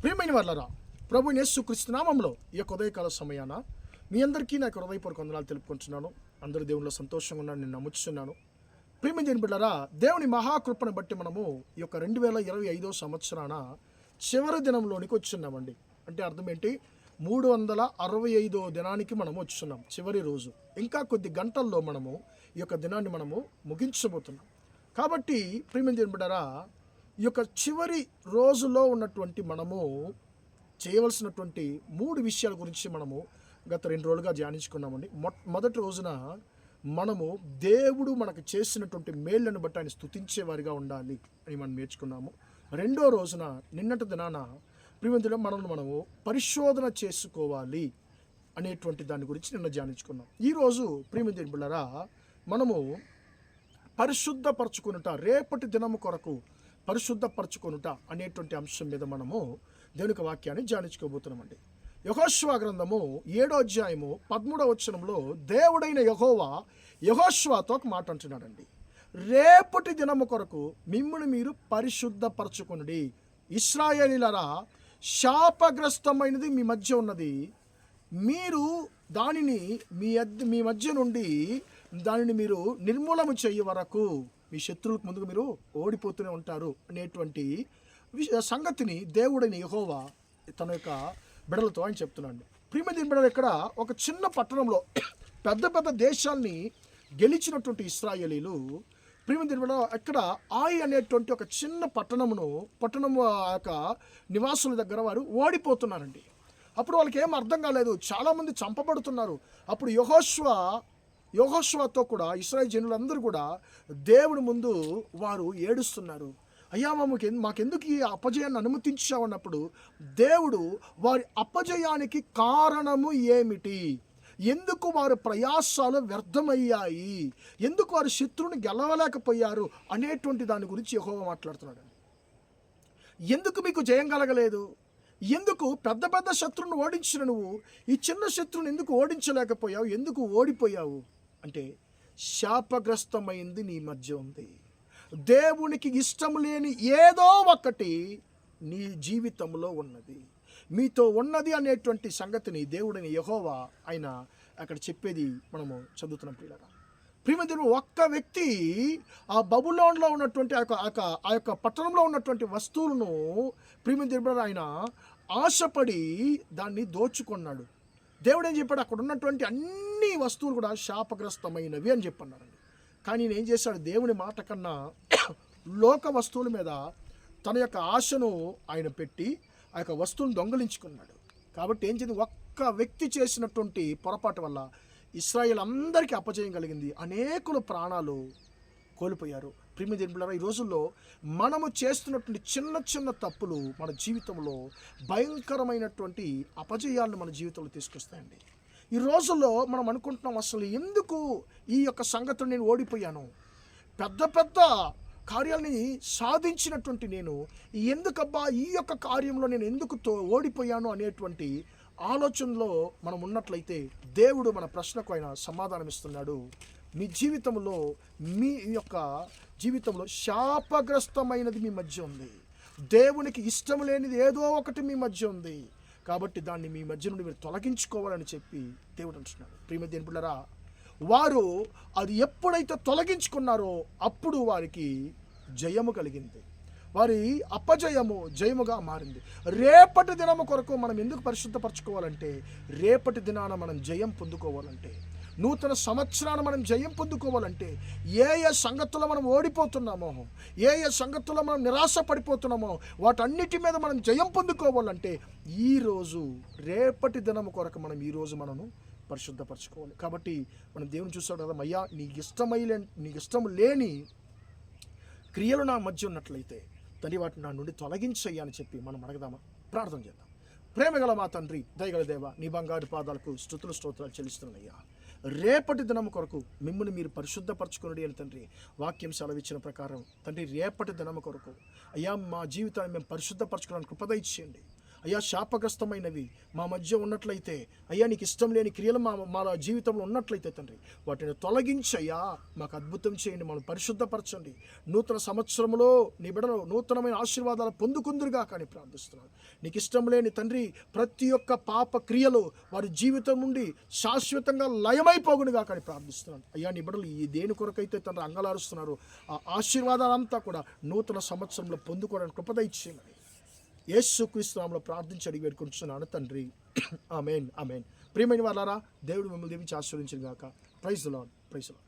ప్రియమైన వాళ్ళరా, ప్రభు యేసుక్రీస్తు నామములో ఈ యొక్క ఉదయకాల సమయాన మీ అందరికీ నా హృదయపూర్వక వందనాలు తెలుపుకుంటున్నాను. అందరూ దేవునిలో సంతోషంగా ఉన్నాను, నేను నమ్ముచున్నాను. ప్రియమైన బిడ్డలారా, దేవుని మహాకృపను బట్టి మనము ఈ యొక్క 2025 సంవత్సరాన చివరి దినంలోనికి వచ్చున్నామండి. అంటే అర్థం ఏంటి? 365 దినానికి మనము వచ్చున్నాం. చివరి రోజు, ఇంకా కొద్ది గంటల్లో మనము ఈ యొక్క దినాన్ని మనము ముగించబోతున్నాం. కాబట్టి ప్రియమైన బిడ్డలారా, ఈ యొక్క చివరి రోజులో ఉన్నటువంటి మనము చేయవలసినటువంటి 3 విషయాల గురించి మనము గత 2 రోజులుగా ధ్యానించుకున్నామండి. మొదటి రోజున మనము దేవుడు మనకు చేసినటువంటి మేళ్లను బట్టి ఆయన స్తుతించేవారిగా ఉండాలి అని మనం నేర్చుకున్నాము. రెండో రోజున నిన్నటి దినాన ప్రియమంతుల మనము పరిశోధన చేసుకోవాలి అనేటువంటి దాని గురించి నిన్న ధ్యానించుకున్నాం. ఈరోజు ప్రియమంతుల బిడ్డలారా, మనము పరిశుద్ధపరచుకొనుట, రేపటి దినము కొరకు పరిశుద్ధపరచుకొనుట అనేటువంటి అంశం మీద మనము దేవుని వాక్యాన్ని ధ్యానించుకోబోతున్నామండి. యెహోషువ గ్రంథము 7వ అధ్యాయము 13వ వచనంలో దేవుడైన యెహోవా యెహోషువతో ఒక మాట అంటున్నాడండి. రేపటి దినము కొరకు మిమ్మును మీరు పరిశుద్ధపరచుకొనుడి. ఇశ్రాయేలీయులారా, శాపగ్రస్తమైనది మీ మధ్య ఉన్నది. మీరు దానిని మీ మధ్య నుండి దానిని మీరు నిర్మూలన చేయ వరకు మీ శత్రువులకు ముందుకు మీరు ఓడిపోతూనే ఉంటారు అనేటువంటి సంగతిని దేవుడైన యెహోవా తన యొక్క బిడలతో ఆయన చెప్తున్నాడు. ప్రియమైన బిడలు, ఇక్కడ ఒక చిన్న పట్టణంలో పెద్ద పెద్ద దేశాల్ని గెలిచినటువంటి ఇశ్రాయేలీలు ప్రియమైన బిడలు ఇక్కడ ఆయ్ అనేటువంటి ఒక చిన్న పట్టణము యొక్క నివాసుల దగ్గర వారు ఓడిపోతున్నారండి. అప్పుడు వాళ్ళకి ఏం అర్థం కాలేదు, చాలామంది చంపబడుతున్నారు. అప్పుడు యెహోషువతో కూడా ఇశ్రాయేలు జనులందరూ కూడా దేవుడి ముందు వారు ఏడుస్తున్నారు. అయ్యా, మాకెందుకు ఈ అపజయాన్ని అనుమతించామన్నప్పుడు దేవుడు వారి అపజయానికి కారణము ఏమిటి, ఎందుకు వారి ప్రయాసాలు వ్యర్థమయ్యాయి, ఎందుకు వారి శత్రువుని గెలవలేకపోయారు అనేటువంటి దాని గురించి యెహోవా మాట్లాడుతున్నాడు. ఎందుకు మీకు జయం కలగలేదు, ఎందుకు పెద్ద పెద్ద శత్రువుని ఓడించిన నువ్వు ఈ చిన్న శత్రువుని ఎందుకు ఓడించలేకపోయావు, ఎందుకు ఓడిపోయావు అంటే శాపగ్రస్తమైంది నీ మధ్య ఉంది. దేవునికి ఇష్టం లేని ఏదో ఒకటి నీ జీవితంలో ఉన్నది, మీతో ఉన్నది అనేటువంటి సంగతిని దేవుడిని యెహోవా ఆయన అక్కడ చెప్పేది మనము చదువుతున్నాం. ప్రియమైన ఒక్క వ్యక్తి ఆ బబులోన్లో ఉన్నటువంటి ఆ యొక్క పట్టణంలో ఉన్నటువంటి వస్తువులను ప్రియమైన ఆయన ఆశపడి దాన్ని దోచుకున్నాడు. దేవుడు ఏం చెప్పాడు? అక్కడ ఉన్నటువంటి అన్ని వస్తువులు కూడా శాపగ్రస్తమైనవి అని చెప్పన్నాడు. కానీ నేను ఏం చేశాడు? దేవుని మాట కన్నా లోక వస్తువుల మీద తన యొక్క ఆశను ఆయన పెట్టి ఆ యొక్క వస్తువును దొంగలించుకున్నాడు. కాబట్టి ఏం చేసింది? ఒక్క వ్యక్తి చేసినటువంటి పొరపాటు వల్ల ఇశ్రాయేల్ అందరికీ అపజయం కలిగింది, అనేకులు ప్రాణాలు కోల్పోయారు. ప్రియమైన ఈ రోజుల్లో మనము చేస్తున్నటువంటి చిన్న చిన్న తప్పులు మన జీవితంలో భయంకరమైనటువంటి అపజయాలను మన జీవితంలో తీసుకొస్తాయండి. ఈ రోజుల్లో మనం అనుకుంటున్నాం, అసలు ఎందుకు ఈ యొక్క సంగతులు నేను ఓడిపోయాను, పెద్ద పెద్ద కార్యాలని సాధించినటువంటి నేను ఎందుకబ్బా ఈ యొక్క కార్యంలో నేను ఎందుకు ఓడిపోయాను అనేటువంటి ఆలోచనలో మనం ఉన్నట్లయితే దేవుడు మన ప్రశ్నకు ఆయన సమాధానం ఇస్తున్నాడు. మీ జీవితంలో మీ యొక్క జీవితంలో శాపగ్రస్తమైనది మీ మధ్య ఉంది, దేవునికి ఇష్టం లేనిది ఏదో ఒకటి మీ మధ్య ఉంది. కాబట్టి దాన్ని మీ మధ్య నుండి మీరు తొలగించుకోవాలని చెప్పి దేవుడు అంటున్నాడు. ప్రియమైన దేవుని బిడ్డలారా, వారు అది ఎప్పుడైతే తొలగించుకున్నారో అప్పుడు వారికి జయము కలిగింది, వారి అపజయము జయముగా మారింది. రేపటి దినము కొరకు మనం ఎందుకు పరిశుద్ధపరచుకోవాలంటే, రేపటి దినాన మనం జయం పొందుకోవాలంటే, నూతన సంవత్సరాన్ని మనం జయం పొందుకోవాలంటే, ఏ సంగతుల్లో మనం ఓడిపోతున్నామో, ఏ సంగతుల్లో మనం నిరాశ పడిపోతున్నామో వాటన్నిటి మీద మనం జయం పొందుకోవాలంటే ఈరోజు రేపటి దినము కొరకు మనం ఈరోజు మనము పరిశుద్ధపరచుకోవాలి. కాబట్టి మనం దేవుని చూస్తాడు కదా, అయ్యా నీకు ఇష్టం లేని క్రియలు నా మధ్య ఉన్నట్లయితే తండ్రి వాటిని నా నుండి తొలగించయ్యా అని చెప్పి మనం అడగదామా? ప్రార్థన చేద్దాం. ప్రేమగల మా తండ్రి, దయగల దేవ, నీ బంగారు పాదాలకు స్తోత్రాలు చెల్లిస్తున్నాయ్యా. రేపటి దినం కొరకు మిమ్మల్ని మీరు పరిశుద్ధపరచుకుని అని తండ్రి వాక్యం సెలవిచ్చిన ప్రకారం తండ్రి రేపటి దినం కొరకు అయ్యా మా జీవితాన్ని మేము పరిశుద్ధపరచుకోవడానికి కృప దయచేయండి. అయ్యా శాపగ్రస్తమైనవి మా మధ్య ఉన్నట్లయితే, అయ్యా నీకు ఇష్టం లేని క్రియలు మా జీవితంలో ఉన్నట్లయితే తండ్రి, వాటిని తొలగించి అయ్యా మాకు అద్భుతం చేయండి, మనం పరిశుద్ధపరచండి. నూతన సంవత్సరంలో నీ బిడ్డలు నూతనమైన ఆశీర్వాదాలు పొందుకుందురుగా కానీ ప్రార్థిస్తున్నాను. నీకు ఇష్టం లేని తండ్రి ప్రతి ఒక్క పాప క్రియలు వారి జీవితం నుండి శాశ్వతంగా లయమైపోగునుగా కానీ ప్రార్థిస్తున్నాను. అయ్యా నీ బిడ్డలు ఈ దేని కొరకైతే తండ్రి అంగలారుస్తున్నారు, ఆ ఆశీర్వాదాలంతా కూడా నూతన సంవత్సరంలో పొందుకోవడానికి కృప దయచేయమని యేసుక్రీస్తు నామములో ప్రార్థించి అడిగి వేడుకుంటున్నాను తండ్రి. ఆమేన్, ఆమేన్. ప్రియమైన వారలారా, దేవుడు మిమ్మల్ని దీవించి ఆశీర్వదించును గాక. Praise the Lord, praise the lord.